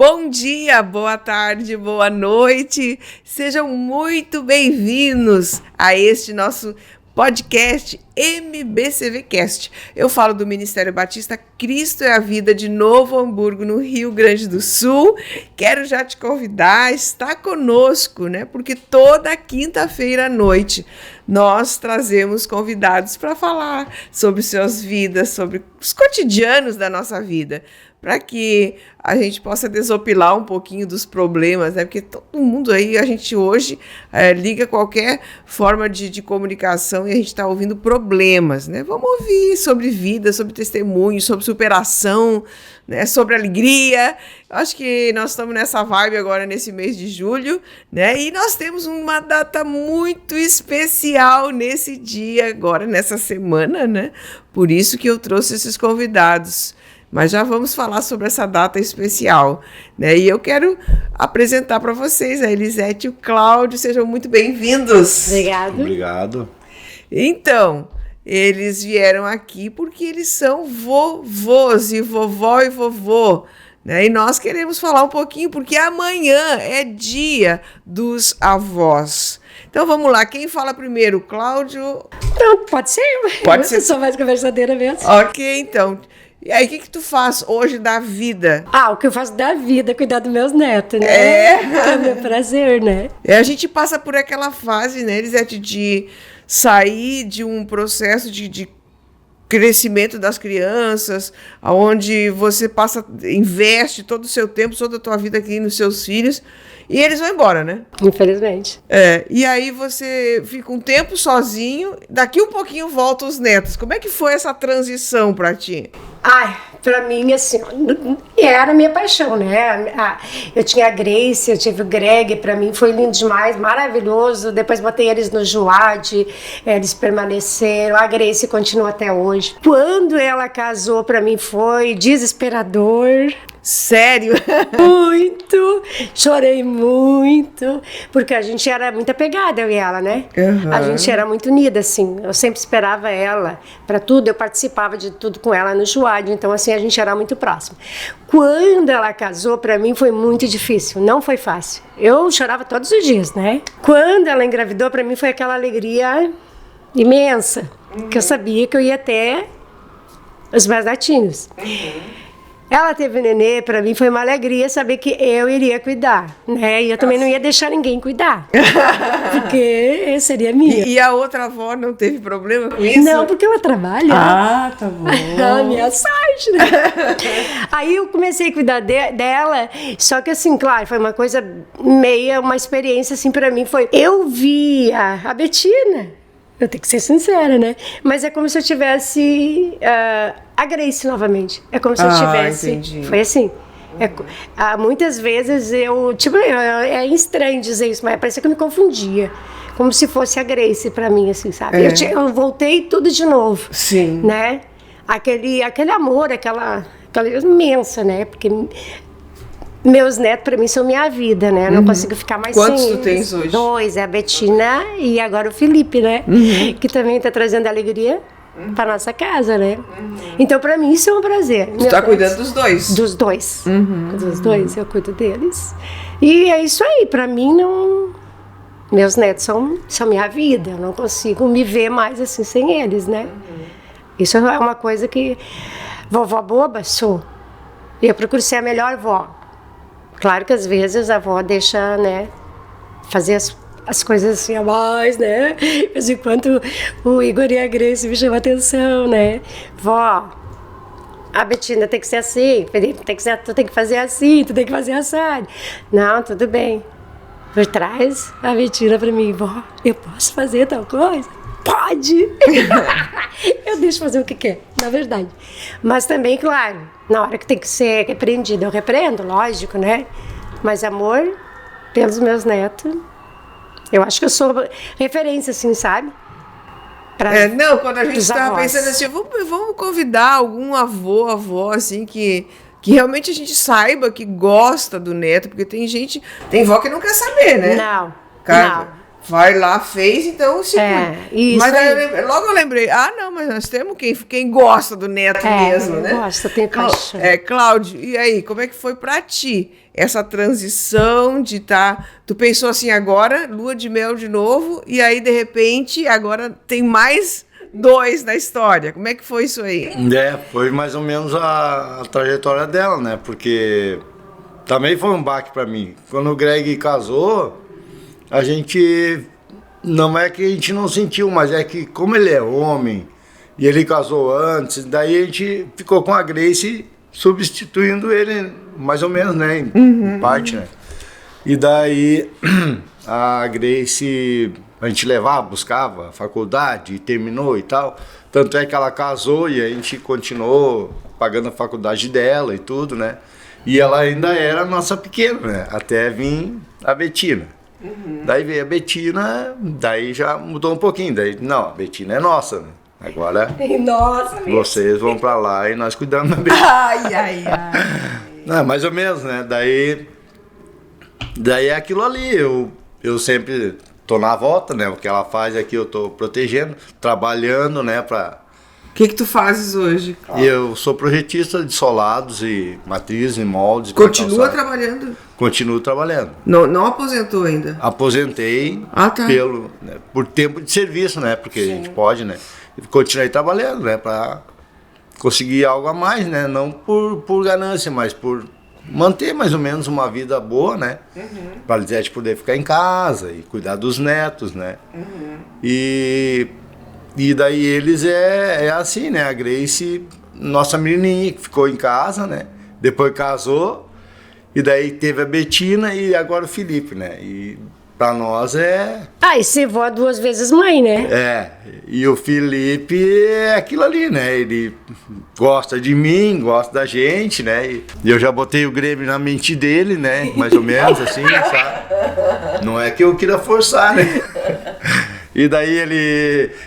Bom dia, boa tarde, boa noite. Sejam muito bem-vindos a este nosso podcast MBCVcast. Eu falo do Ministério Batista Cristo é a Vida de Novo Hamburgo, no Rio Grande do Sul. Quero já te convidar a estar conosco, né? Porque toda quinta-feira à noite nós trazemos convidados para falar sobre suas vidas, sobre os cotidianos da nossa vida, para que a gente possa desopilar um pouquinho dos problemas, né? Porque todo mundo aí, a gente hoje liga qualquer forma de comunicação e a gente está ouvindo problemas, né? Vamos ouvir sobre vida, sobre testemunho, sobre superação, né? Sobre alegria. Eu acho que nós estamos nessa vibe agora nesse mês de julho, né? E nós temos uma data muito especial nesse dia agora, nessa semana, né? Por isso que eu trouxe esses convidados. Mas já vamos falar sobre essa data especial, né? E eu quero apresentar para vocês a Elisete e o Cláudio. Sejam muito bem-vindos. Obrigado. Então, eles vieram aqui porque eles são vovôs e vovó e vovô, né? E nós queremos falar um pouquinho porque amanhã é dia dos avós. Então vamos lá, quem fala primeiro? Cláudio? Não, pode ser. Pode ser. Eu sou mais conversadeira mesmo. Ok, então. E aí, o que tu faz hoje da vida? O que eu faço da vida é cuidar dos meus netos, né? É meu prazer, né? A gente passa por aquela fase, né, Elisete, de sair de um processo de crescimento das crianças, onde você investe todo o seu tempo, toda a tua vida aqui nos seus filhos, e eles vão embora, né? Infelizmente. E aí você fica um tempo sozinho, daqui um pouquinho voltam os netos. Como é que foi essa transição pra ti? Pra mim, assim, era a minha paixão, né? Eu tinha a Grace, eu tive o Greg, pra mim foi lindo demais, maravilhoso. Depois botei eles no Juad, eles permaneceram, a Grace continua até hoje. Quando ela casou, pra mim foi desesperador. Sério? Muito! Chorei muito, porque a gente era muito apegada, eu e ela, né? Uhum. A gente era muito unida, assim. Eu sempre esperava ela para tudo, eu participava de tudo com ela no Juad, então, assim, a gente era muito próxima. Quando ela casou, para mim foi muito difícil, não foi fácil. Eu chorava todos os dias, né? Quando ela engravidou, para mim foi aquela alegria imensa, que eu sabia que eu ia ter os meus netinhos. Ela teve nenê, pra mim foi uma alegria saber que eu iria cuidar, né? E eu também não ia deixar ninguém cuidar, porque seria minha. E a outra avó não teve problema com isso? Não, porque ela trabalha. Tá bom. A minha sorte, né? Aí eu comecei a cuidar dela, só que assim, claro, foi uma coisa uma experiência assim pra mim, eu via a Betina. Eu tenho que ser sincera, né? Mas é como se eu tivesse a Grace novamente. É como se eu tivesse... Entendi. Foi assim. Muitas vezes é estranho dizer isso, mas parece que eu me confundia. Como se fosse a Grace pra mim, assim, sabe? Eu voltei tudo de novo. Sim. Né? Aquele amor, aquela imensa, né? Porque... Meus netos, pra mim, são minha vida, né? Eu não consigo ficar mais Quantos sem tu tens hoje? 2, a Betina e agora o Felipe, né? Que também tá trazendo alegria pra nossa casa, né? Então, pra mim, isso é um prazer. Tu tá cuidando dos dois? Dos dois. Dos dois, eu cuido deles. E é isso aí, pra mim, não... Meus netos são minha vida, eu não consigo me ver mais assim sem eles, né? Isso é uma coisa que... Vovó boba, sou. E eu procuro ser a melhor vó. Claro que às vezes a avó deixa, né, fazer as coisas assim a mais, né? De vez em quando o Igor e a Grace me chamam a atenção, né? Vó, a Betina tem que ser assim, Felipe, tu tem que fazer assim, tu tem que fazer assado. Não, tudo bem. Por trás, a Betina pra mim, vó, eu posso fazer tal coisa? Pode! Eu deixo fazer o que quer, na verdade. Mas também, claro, na hora que tem que ser repreendido, eu repreendo, lógico, né? Mas amor pelos meus netos, eu acho que eu sou referência, assim, sabe? Quando a gente estava pensando assim, vamos convidar algum avó, assim, que realmente a gente saiba que gosta do neto, porque tem vó que não quer saber, né? Não. Vai lá, fez, então se cuida. Isso. Mas logo eu lembrei, mas nós temos quem gosta do neto mesmo, né? Gosta, tem paixão. Cláudio, e aí, como é que foi pra ti essa transição de tu pensou assim, agora, lua de mel de novo, e aí, de repente, agora tem mais 2 na história. Como é que foi isso aí? Foi mais ou menos a trajetória dela, né? Porque também foi um baque pra mim. Quando o Greg casou, a gente... Não é que a gente não sentiu, mas é que como ele é homem, e ele casou antes, daí a gente ficou com a Grace substituindo ele, mais ou menos, né? Em parte, né? E daí a Grace, a gente levava, buscava faculdade, terminou e tal. Tanto é que ela casou e a gente continuou pagando a faculdade dela e tudo, né? E ela ainda era nossa pequena, né? Até vir a Betina. Daí veio a Betina, daí já mudou um pouquinho. Daí, não, a Betina é nossa, né? Agora Nossa, vocês vão pra lá e nós cuidamos da Betina. Ai. Não, mais ou menos, né? Daí é aquilo ali, eu sempre tô na volta, né? O que ela faz aqui eu tô protegendo, trabalhando, né? O que tu fazes hoje? Eu sou projetista de solados e matrizes e moldes. Continua trabalhando? Continuo trabalhando. Não aposentou ainda? Aposentei tá. por tempo de serviço, né? Porque a gente pode, né? E continuei trabalhando, né? Pra conseguir algo a mais, né? Não por ganância, mas por manter mais ou menos uma vida boa, né? Para a gente poder ficar em casa e cuidar dos netos, né? E daí eles é assim, né? A Grace, nossa menininha, que ficou em casa, né? Depois casou, e daí teve a Betina e agora o Felipe, né? E pra nós e ser vó 2 vezes mãe, né? E o Felipe é aquilo ali, né? Ele gosta de mim, gosta da gente, né? E eu já botei o Grêmio na mente dele, né? Mais ou menos assim, sabe? Não é que eu queira forçar, né? E daí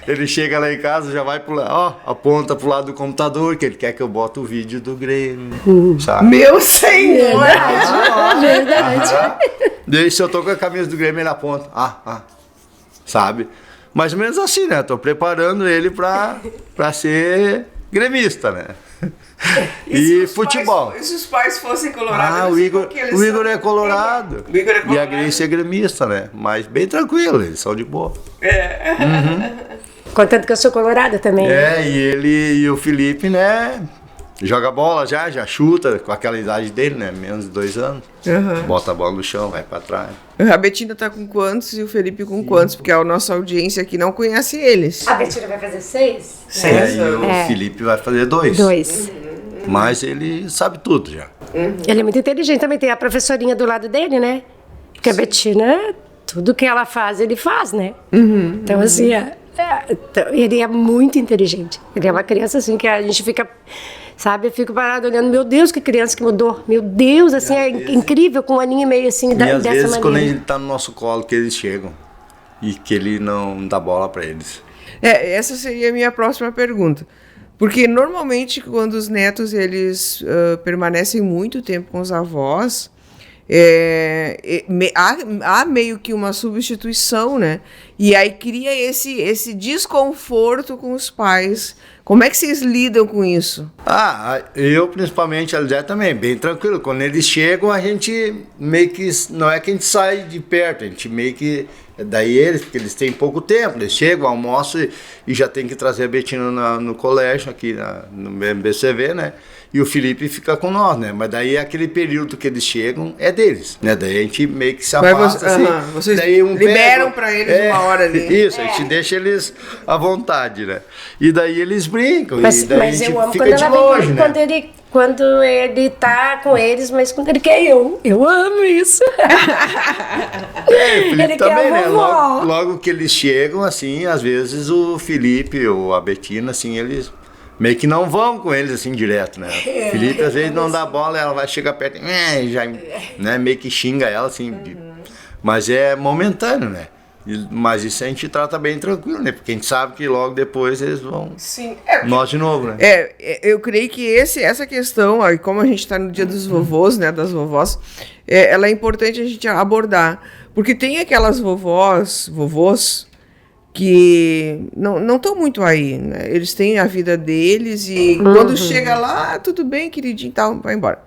ele chega lá em casa, já vai aponta pro lado do computador, que ele quer que eu bote o vídeo do Grêmio, sabe? Meu Senhor! Verdade. Daí se eu tô com a camisa do Grêmio, ele aponta, sabe? Mais ou menos assim, né? Tô preparando ele pra ser gremista, né? E futebol. E se os pais fossem colorados? O Igor é colorado. O Igor é colorado. E a Grace é gremista, né? Mas bem tranquilo, eles são de boa. Contanto que eu sou colorada também. E ele e o Felipe, né? Joga bola já chuta com aquela idade dele, né? Menos de 2 anos. Bota a bola no chão, vai pra trás. A Betina tá com quantos e o Felipe com quantos? Porque a nossa audiência aqui não conhece eles. A Betina vai fazer 6? E o Felipe vai fazer 2. 2. Mas ele sabe tudo já. Ele é muito inteligente, também tem a professorinha do lado dele, né? Porque a Betina, tudo que ela faz, ele faz, né? Então, assim, ele é muito inteligente. Ele é uma criança, assim, que a gente fica... Sabe, eu fico parada olhando, meu Deus, que criança que mudou. Meu Deus, assim, incrível, com 1 aninho e meio, assim, dessa maneira. E às vezes, quando ele tá no nosso colo, que eles chegam e que ele não dá bola pra eles. Essa seria a minha próxima pergunta. Porque, normalmente, quando os netos, eles permanecem muito tempo com os avós, há meio que uma substituição, né? E aí cria esse desconforto com os pais. Como é que vocês lidam com isso? Eu principalmente, a Lizé também, bem tranquilo. Quando eles chegam, a gente meio que... Não é que a gente sai de perto, a gente meio que... Daí eles, porque eles têm pouco tempo, eles chegam, almoçam e já tem que trazer a Betina no colégio, aqui no MBCV, né? E o Felipe fica com nós, né? Mas daí aquele período que eles chegam é deles, né? Daí a gente meio que se afasta, assim. Vocês daí liberam pra eles uma hora ali. Isso, a gente deixa eles à vontade, né? E daí eles brincam, mas e daí a gente eu amo fica quando de ela longe, vem, né? quando ele tá com eles, mas quando ele quer eu amo isso. O Felipe ele também, quer né? vovó. Logo que eles chegam, assim, às vezes o Felipe ou a Betina, assim, eles meio que não vão com eles, assim, direto, né? O Felipe, às vezes, não dá bola, ela vai chegar perto e já, né, meio que xinga ela, assim. Mas é momentâneo, né? Mas isso a gente trata bem tranquilo, né? Porque a gente sabe que logo depois eles vão... Sim. Nós de novo, né? Eu creio que essa questão, ó, como a gente está no dia dos vovôs, né, das vovós, ela é importante a gente abordar. Porque tem aquelas vovôs, que não estão muito aí, né? Eles têm a vida deles e quando chega lá, tudo bem, queridinho, tal, vai embora.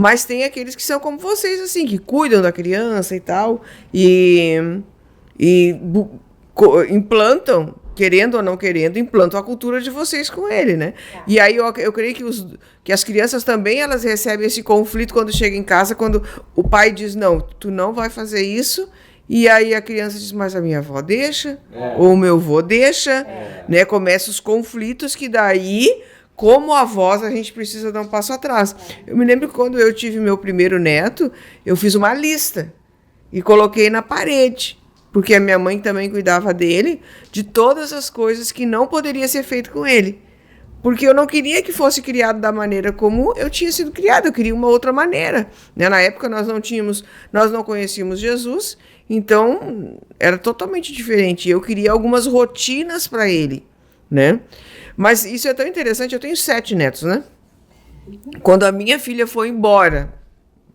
Mas tem aqueles que são como vocês, assim, que cuidam da criança e tal, e implantam, querendo ou não querendo, implantam a cultura de vocês com ele, né? E aí eu creio que as crianças também, elas recebem esse conflito quando chegam em casa, quando o pai diz, não, tu não vai fazer isso, e aí a criança diz, mas a minha avó deixa, ou o meu avô deixa, né? Começam os conflitos que daí, como avós, a gente precisa dar um passo atrás. Eu me lembro que quando eu tive meu primeiro neto, eu fiz uma lista e coloquei na parede, porque a minha mãe também cuidava dele, de todas as coisas que não poderia ser feito com ele. Porque eu não queria que fosse criado da maneira como eu tinha sido criado, eu queria uma outra maneira. Né? Na época nós não conhecíamos Jesus, então era totalmente diferente. Eu queria algumas rotinas para ele, né? Mas isso é tão interessante, eu tenho 7 netos, né? Quando a minha filha foi embora,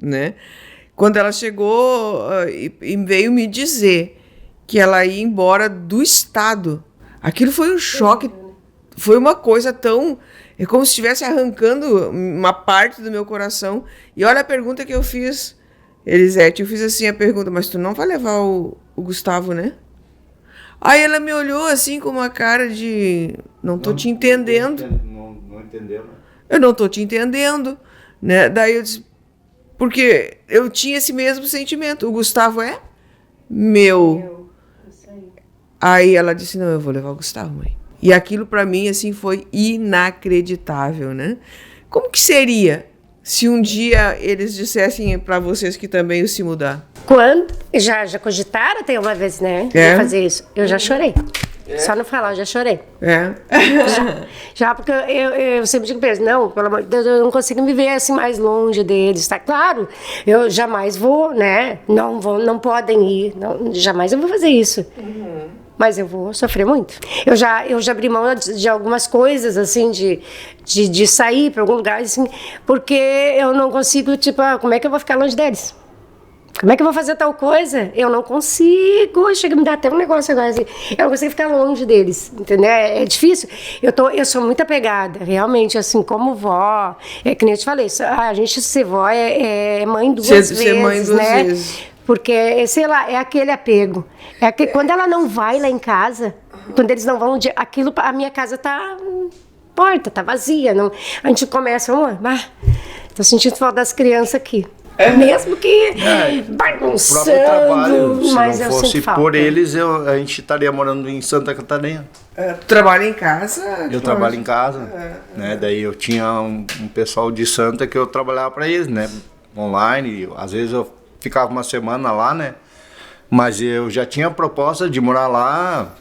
né? Quando ela chegou e veio me dizer que ela ia embora do estado, aquilo foi um choque, foi uma coisa tão... É como se estivesse arrancando uma parte do meu coração. E olha a pergunta que eu fiz, Elisete, eu fiz assim a pergunta, mas tu não vai levar o Gustavo, né? Aí ela me olhou assim com uma cara de... Não tô te entendendo. Não entendeu, né? Eu não tô te entendendo, né? Daí eu disse... Porque eu tinha esse mesmo sentimento. O Gustavo é meu. Aí ela disse, não, eu vou levar o Gustavo, mãe. E aquilo para mim, assim, foi inacreditável, né? Como que seria se um dia eles dissessem para vocês que também iam se mudar? Quando já cogitaram até uma vez, né? De fazer isso. Eu já chorei. Só não falar, eu já chorei. Já porque eu sempre digo para eles, não, pelo amor de Deus, eu não consigo me ver assim mais longe deles, tá claro? Eu jamais vou, né? Não podem ir, jamais eu vou fazer isso. Mas eu vou sofrer muito. Eu já abri mão de algumas coisas, assim, de sair para algum lugar, assim, porque eu não consigo, tipo, como é que eu vou ficar longe deles? Como é que eu vou fazer tal coisa? Eu não consigo. Chega a me dar até um negócio agora, assim. Eu não consigo ficar longe deles, entendeu? É difícil. Eu sou muito apegada, realmente, assim, como vó. É que nem eu te falei, a gente ser vó é mãe duas vezes, ser mãe duas né? vezes. Porque, sei lá, é aquele apego. Quando ela não vai lá em casa, quando eles não vão, a minha casa tá morta, tá vazia. A gente começa, tô sentindo falta das crianças aqui. Mesmo que bagunçando, o próprio trabalho, se mas não eu fosse sinto falta. por eles, a gente estaria morando em Santa Catarina. Tu trabalha em casa? Eu trabalho em casa, né? Daí eu tinha um pessoal de Santa que eu trabalhava para eles, né? Online, às vezes eu ficava uma semana lá, né? Mas eu já tinha a proposta de morar lá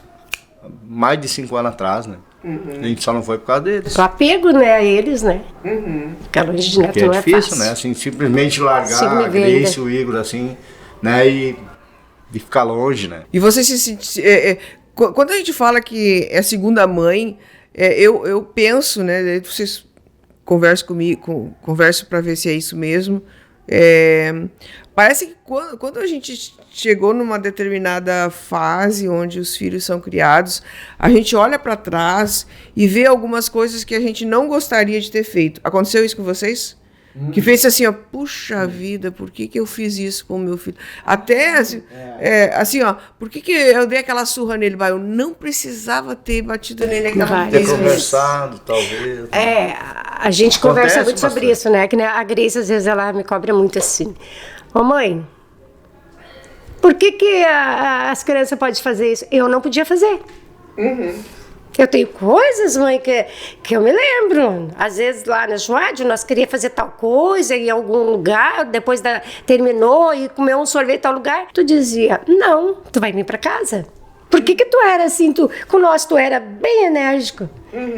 mais de 5 anos atrás, né? A gente só não foi por causa deles. O apego, né, a eles, né? Ficar longe de neto Porque não é é difícil, fácil. né? Assim, simplesmente largar Sim, a Grace, o Igor, assim, né? E ficar longe, né? E você se sente... quando a gente fala que é segunda mãe, eu penso, né? Vocês conversam comigo, conversam para ver se é isso mesmo. Parece que quando a gente chegou numa determinada fase onde os filhos são criados, a gente olha para trás e vê algumas coisas que a gente não gostaria de ter feito. Aconteceu isso com vocês? Que fez assim, ó, puxa vida, por que eu fiz isso com o meu filho? Até assim, assim, ó, por que eu dei aquela surra nele? Eu não precisava ter batido nele aquela Ter vez. conversado, talvez. A gente conversa muito sobre bastante. isso, né? Que a Grace, às vezes, ela me cobra muito assim. Ô, mãe, por que as crianças podem fazer isso? Eu não podia fazer. Eu tenho coisas, mãe, que eu me lembro. Às vezes lá na Joade, nós queríamos fazer tal coisa em algum lugar, depois terminou e comeu um sorvete em tal lugar. Tu dizia, não, tu vai vir pra casa. Por que tu era assim? Com nós tu era bem enérgico.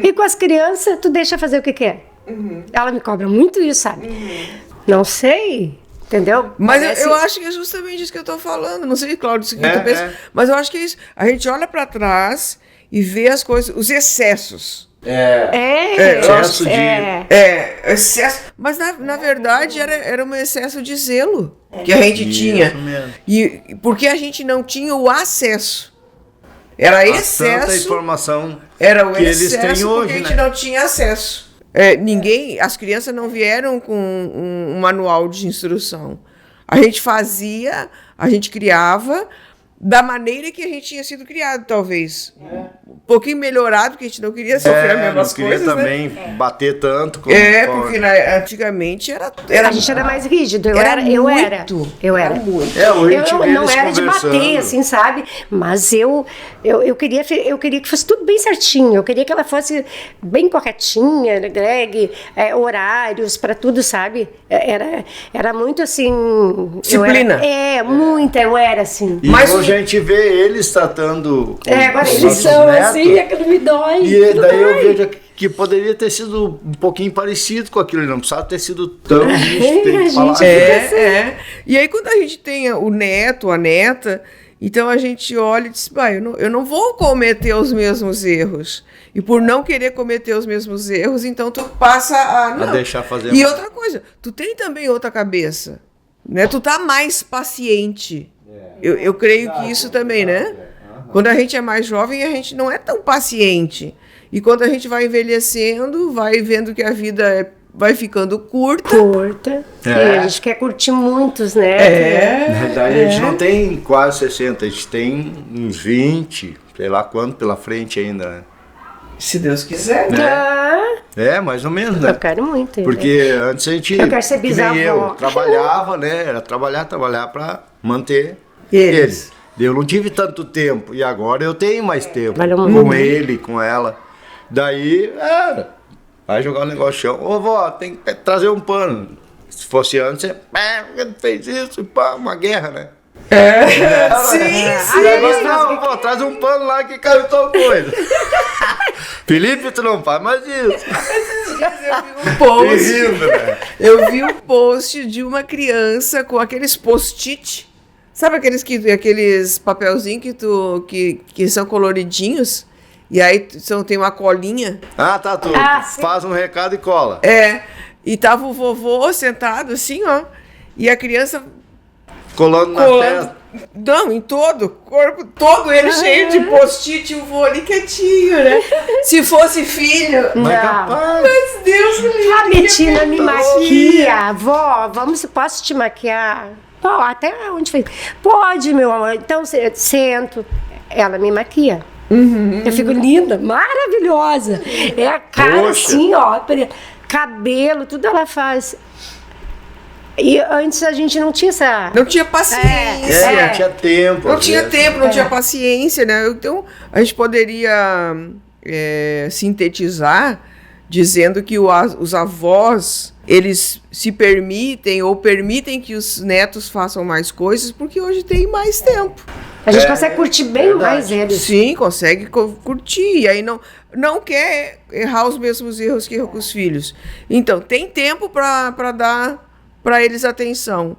E com as crianças, tu deixa fazer o que quer. Ela me cobra muito isso, sabe? Não sei... Entendeu? Mas eu acho que é justamente isso que eu tô falando. Não sei, Cláudio, isso que tu pensa. Mas eu acho que é isso. A gente olha para trás e vê as coisas, os excessos. Excesso de... Excesso. Mas na verdade era um excesso de zelo que a gente tinha. Mesmo. E porque a gente não tinha o acesso. Era excesso. Tanta informação Era o que excesso eles têm hoje, porque a gente né? não tinha acesso. As crianças não vieram com um manual de instrução. A gente fazia, a gente criava da maneira que a gente tinha sido criado, talvez. Um pouquinho melhorado, porque a gente não queria sofrer as mesmas coisas, não queria também bater tanto. Como porque antigamente era... A gente era mais rígido, eu era. Muito. Eu era. Hoje a gente vê não eles era de bater, conversando. assim, sabe? Mas eu queria que fosse tudo bem certinho. Eu queria que ela fosse bem corretinha, né, Greg, horários para tudo, sabe? Era muito assim. Disciplina. Muita, eu era assim. E hoje a gente vê eles tratando Agora os eles nossos são netos, assim, aquilo me dói. e daí eu vejo que poderia ter sido um pouquinho parecido com aquilo, não precisava ter sido tão rígido, tem que falar. E aí quando a gente tem o neto, a neta, então a gente olha e diz, eu não vou cometer os mesmos erros. E por não querer cometer os mesmos erros, então tu passa a deixar fazer. E outra coisa, tu tem também outra cabeça, né? Tu tá mais paciente. Eu creio que isso também, né? Quando a gente é mais jovem, a gente não é tão paciente. E quando a gente vai envelhecendo, vai vendo que a vida vai ficando curta. E a gente quer curtir muitos, né? Na verdade, a gente não tem quase 60, a gente tem uns 20, sei lá quanto pela frente ainda, né? Se Deus quiser. Mais ou menos, né? Eu quero muito. Porque antes a gente, Eu quero ser que nem bisavó. eu, trabalhava, né? Era trabalhar para manter Eles. eles. Eu não tive tanto tempo, e agora eu tenho mais tempo Valeu com muito. ele, com ela. Daí, vai jogar o negócio no chão. Ô, vó, tem que trazer um pano. Se fosse antes, fez isso, pá, uma guerra, né? Sim. Agora, não, vó, traz um pano lá que caiu tal coisa. Felipe, tu não faz mais isso. Eu vi um post de uma criança com aqueles post-it. Sabe aqueles papelzinhos que são coloridinhos? E aí tem uma colinha. Tá, tu sim. faz um recado e cola. E tava o vovô sentado assim, ó. E a criança Colando na testa. Não, em todo o corpo, todo ele cheio de post-it, o vô ali quietinho, né? Se fosse filho. Mas capaz. Mas Deus me livre. A Betina me maquia. Vó, posso te maquiar? Pô, até onde fez? Pode, meu amor. Então, sento. Ela me maquia. Eu fico linda, maravilhosa. É a cara Poxa. assim, ó. Cabelo, tudo ela faz. E antes a gente não tinha essa... Não tinha paciência. Não tinha tempo. Não tinha tempo, não tinha paciência, né? Então, a gente poderia sintetizar dizendo que os avós, eles se permitem ou permitem que os netos façam mais coisas porque hoje tem mais tempo. A gente consegue curtir bem mais eles. Sim, consegue curtir. E aí não quer errar os mesmos erros que erra com os filhos. Então, tem tempo para dar para eles atenção.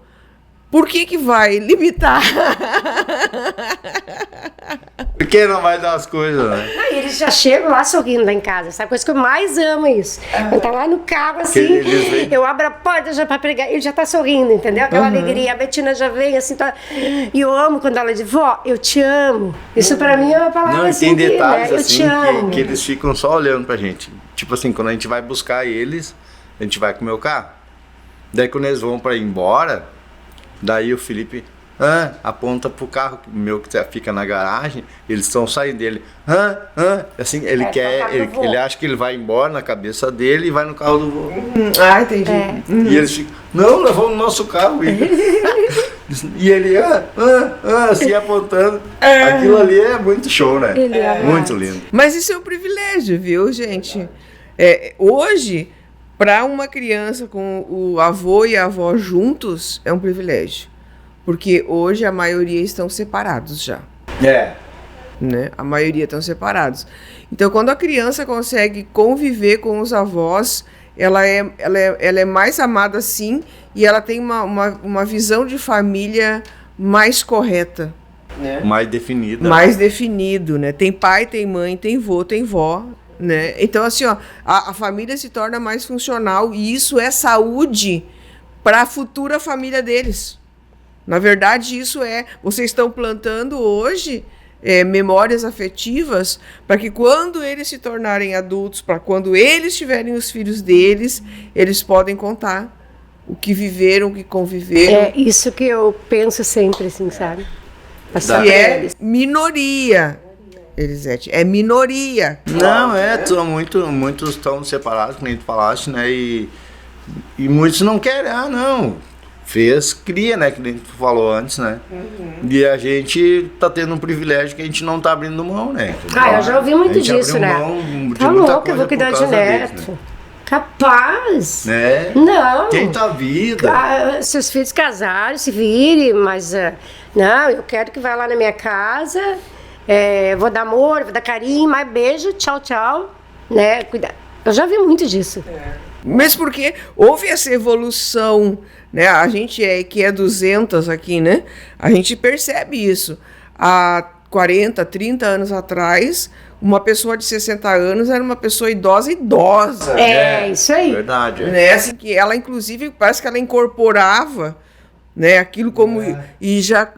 Por que vai limitar? Por que não vai dar as coisas, né? Aí eles já chegam lá sorrindo lá em casa. Sabe a coisa que eu mais amo é isso. Quando tá lá no carro, assim, eu abro a porta já pra pregar, ele já tá sorrindo, entendeu? Aquela alegria. A Betina já vem assim, tá... E eu amo quando ela diz, vó, eu te amo. Isso pra mim é uma palavra Não, e assim, tem detalhes né? Eu assim te amo. que eles ficam só olhando pra gente. Tipo assim, quando a gente vai buscar eles, a gente vai com o meu carro. Daí quando eles vão pra ir embora, daí o Felipe aponta pro carro meu que fica na garagem, eles estão saindo dele. Assim, ele ele acha que ele vai embora na cabeça dele e vai no carro do vô. Entendi. E eles ficam, não, nós vamos no nosso carro. E ele assim apontando. Aquilo ali é muito show, né? Ele é muito lindo. Mas isso é um privilégio, viu, gente? Hoje, para uma criança com o avô e a avó juntos, é um privilégio. Porque hoje a maioria estão separados já. Né? A maioria estão separados. Então, quando a criança consegue conviver com os avós, ela é mais amada sim, e ela tem uma visão de família mais correta. Né? Mais definida. Mais definido, né? Tem pai, tem mãe, tem vô, tem vó. Né? Então, assim, ó, a família se torna mais funcional e isso é saúde para a futura família deles. Na verdade, isso vocês estão plantando hoje memórias afetivas, para que quando eles se tornarem adultos, para quando eles tiverem os filhos deles, eles podem contar o que viveram, o que conviveram. É isso que eu penso sempre, assim, sabe? Que é minoria, Elisete, é minoria. Não, muitos estão separados, como tu falaste, né? E muitos não querem, não. Cria, né? Que nem tu falou antes, né? E a gente tá tendo um privilégio que a gente não tá abrindo mão, né? Eu já ouvi muito disso, né? Tá louco, eu vou cuidar de neto. Deles, né? Capaz! Né? Não! Tem tua vida! Seus filhos casaram, se virem, mas não, eu quero que vá lá na minha casa, vou dar amor, vou dar carinho, mais beijo, tchau, tchau, né? Cuidar. Eu já vi muito disso. Mesmo porque houve essa evolução, né? A gente que é 200 aqui, né? A gente percebe isso. Há 40, 30 anos atrás, uma pessoa de 60 anos era uma pessoa idosa. Isso aí. Verdade. Né? Assim, que ela, inclusive, parece que ela incorporava, né, aquilo como... E já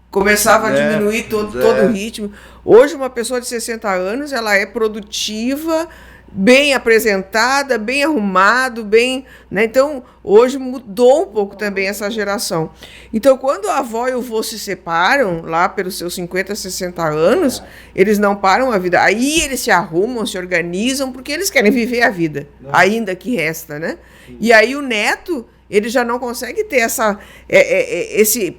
começava a diminuir todo o ritmo. Hoje, uma pessoa de 60 anos, ela é produtiva, bem apresentada, bem arrumado, bem... Né? Então, hoje mudou um pouco também essa geração. Então, quando a avó e o vô se separam, lá pelos seus 50, 60 anos, eles não param a vida. Aí eles se arrumam, se organizam, porque eles querem viver a vida, ainda que resta, né? E aí o neto, ele já não consegue ter esse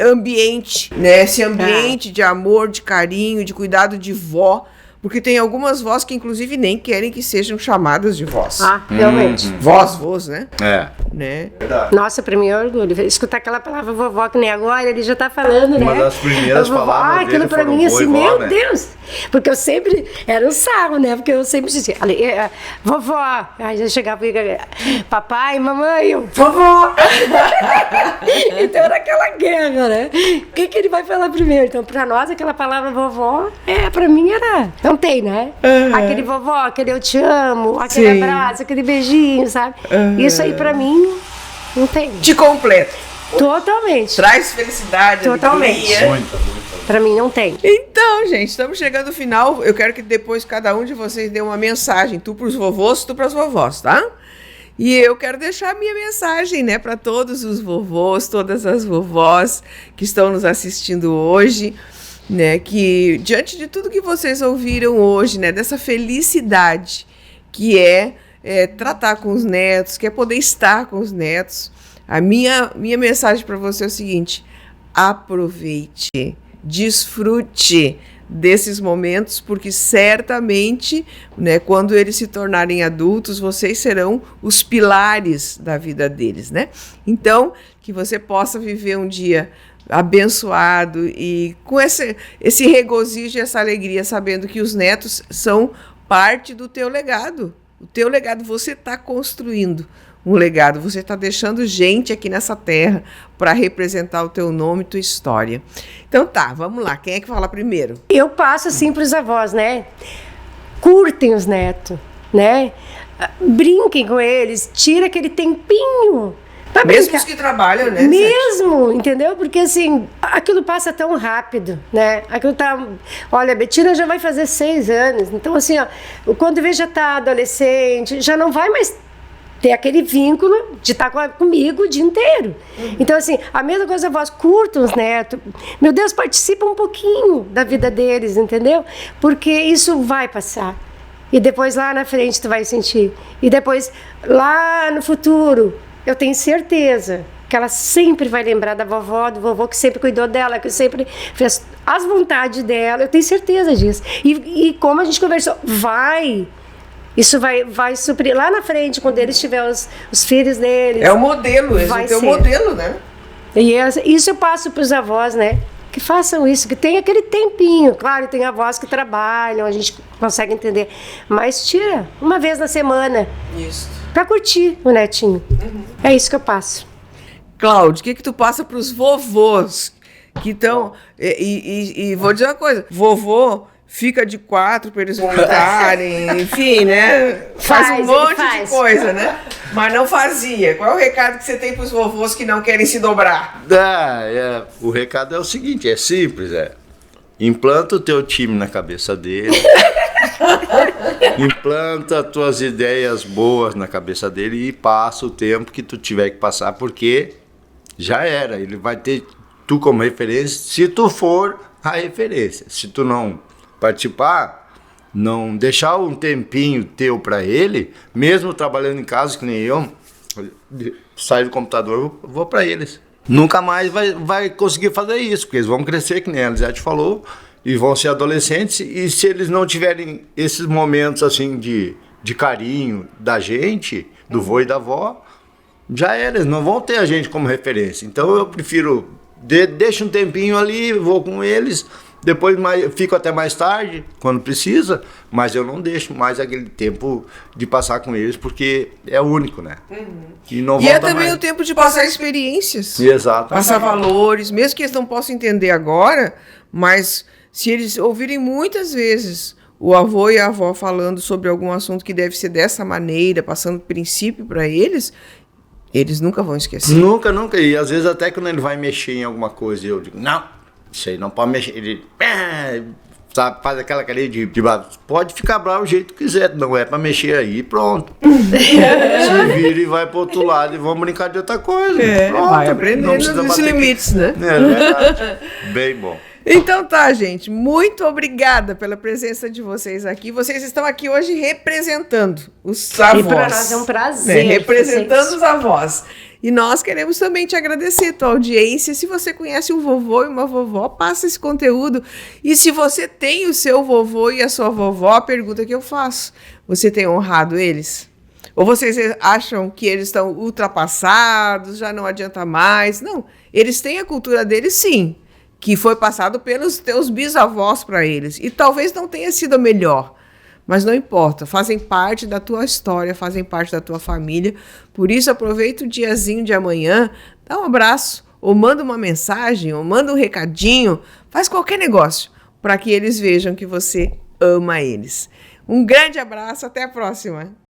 ambiente, né? Esse ambiente de amor, de carinho, de cuidado de vó. Porque tem algumas vós que, inclusive, nem querem que sejam chamadas de vós. Realmente. Vós, né? Né? Verdade. Nossa, pra mim é orgulho. Escutar aquela palavra vovó, que nem agora, ele já tá falando, Uma das primeiras palavras aquilo pra mim, assim, vovó, meu né? Deus. Porque eu sempre, era um sarro, né? Porque eu sempre dizia, vovó. Aí já chegava, papai, mamãe, eu, vovó. Então era aquela guerra, né? O que ele vai falar primeiro? Então, pra nós, aquela palavra vovó, pra mim era... Não tem, né? Aquele vovó, aquele eu te amo, aquele abraço, aquele beijinho, sabe? Isso aí pra mim não tem. Te completa. Totalmente. Traz felicidade. Totalmente. Muita. Pra mim não tem. Então, gente, estamos chegando ao final. Eu quero que depois cada um de vocês dê uma mensagem. Tu pros vovôs, tu pras vovós, tá? E eu quero deixar a minha mensagem, né, para todos os vovôs, todas as vovós que estão nos assistindo hoje. Né, que diante de tudo que vocês ouviram hoje, né, dessa felicidade que é tratar com os netos, que é poder estar com os netos, a minha mensagem para você é o seguinte: aproveite, desfrute desses momentos, porque certamente, né, quando eles se tornarem adultos, vocês serão os pilares da vida deles, né? Então, que você possa viver um dia abençoado e com esse regozijo e essa alegria, sabendo que os netos são parte do teu legado. O teu legado, você está construindo um legado, você está deixando gente aqui nessa terra para representar o teu nome e tua história. Então tá, vamos lá, quem é que fala primeiro? Eu passo assim para os avós, né? Curtem os netos, né? Brinquem com eles, tira aquele tempinho. Mesmo os que trabalham, né? Mesmo, entendeu? Porque assim, aquilo passa tão rápido, né? Aquilo tá... Olha, a Betina já vai fazer 6 anos. Então, assim, ó, quando vê já tá adolescente, já não vai mais ter aquele vínculo de estar comigo o dia inteiro. Então, assim, a mesma coisa, avós, curtam os netos. Meu Deus, participa um pouquinho da vida deles, entendeu? Porque isso vai passar. E depois lá na frente tu vai sentir. E depois, lá no futuro... Eu tenho certeza que ela sempre vai lembrar da vovó, do vovô que sempre cuidou dela, que sempre fez as vontades dela. Eu tenho certeza disso. E como a gente conversou, isso vai suprir lá na frente, quando eles tiverem os filhos deles. É o modelo, eles vão ter o modelo, né? E isso eu passo para os avós, né? Que façam isso, que tem aquele tempinho. Claro, tem avós que trabalham, a gente consegue entender. Mas tira uma vez na semana. Isso. Pra curtir o netinho. É isso que eu passo. Cláudio, o que tu passa pros vovôs que estão... E vou dizer uma coisa, vovô fica de 4 para eles voltarem, enfim, né? Faz um monte de coisa, né? Mas não fazia. Qual é o recado que você tem pros vovôs que não querem se dobrar? O recado é o seguinte, é simples, Implanta o teu time na cabeça dele. Implanta as tuas ideias boas na cabeça dele e passa o tempo que tu tiver que passar, porque já era. Ele vai ter tu como referência, se tu for a referência. Se tu não participar, não deixar um tempinho teu para ele, mesmo trabalhando em casa, que nem eu, saio do computador, vou para eles. Nunca mais vai conseguir fazer isso, porque eles vão crescer, que nem a Elisete falou, e vão ser adolescentes, e se eles não tiverem esses momentos assim de carinho da gente, do vô e da avó, já era, eles não vão ter a gente como referência. Então eu prefiro, deixo um tempinho ali, vou com eles, depois fico até mais tarde, quando precisa, mas eu não deixo mais aquele tempo de passar com eles, porque é único, né? E é também mais. o tempo de passar experiências. Exato. Passar valores, mesmo que eles não possam entender agora, mas se eles ouvirem muitas vezes o avô e a avó falando sobre algum assunto que deve ser dessa maneira, passando princípio para eles nunca vão esquecer. Nunca. E às vezes até quando ele vai mexer em alguma coisa, eu digo, não, isso aí não pode mexer. Ele sabe, faz aquela carinha de pode ficar bravo do jeito que quiser, não é pra mexer aí, pronto. Se vira e vai pro outro lado e vamos brincar de outra coisa. Pronto, vai aprendendo os limites, né? É verdade. Bem bom. Então tá, gente, muito obrigada pela presença de vocês aqui. Vocês estão aqui hoje representando os avós. E para nós é um prazer. Representando os avós. E nós queremos também te agradecer a tua audiência. Se você conhece um vovô e uma vovó, passa esse conteúdo. E se você tem o seu vovô e a sua vovó, a pergunta que eu faço: você tem honrado eles? Ou vocês acham que eles estão ultrapassados, já não adianta mais? Não, eles têm a cultura deles, sim, que foi passado pelos teus bisavós para eles. E talvez não tenha sido a melhor, mas não importa. Fazem parte da tua história, fazem parte da tua família. Por isso, aproveita o diazinho de amanhã, dá um abraço, ou manda uma mensagem, ou manda um recadinho, faz qualquer negócio para que eles vejam que você ama eles. Um grande abraço, até a próxima!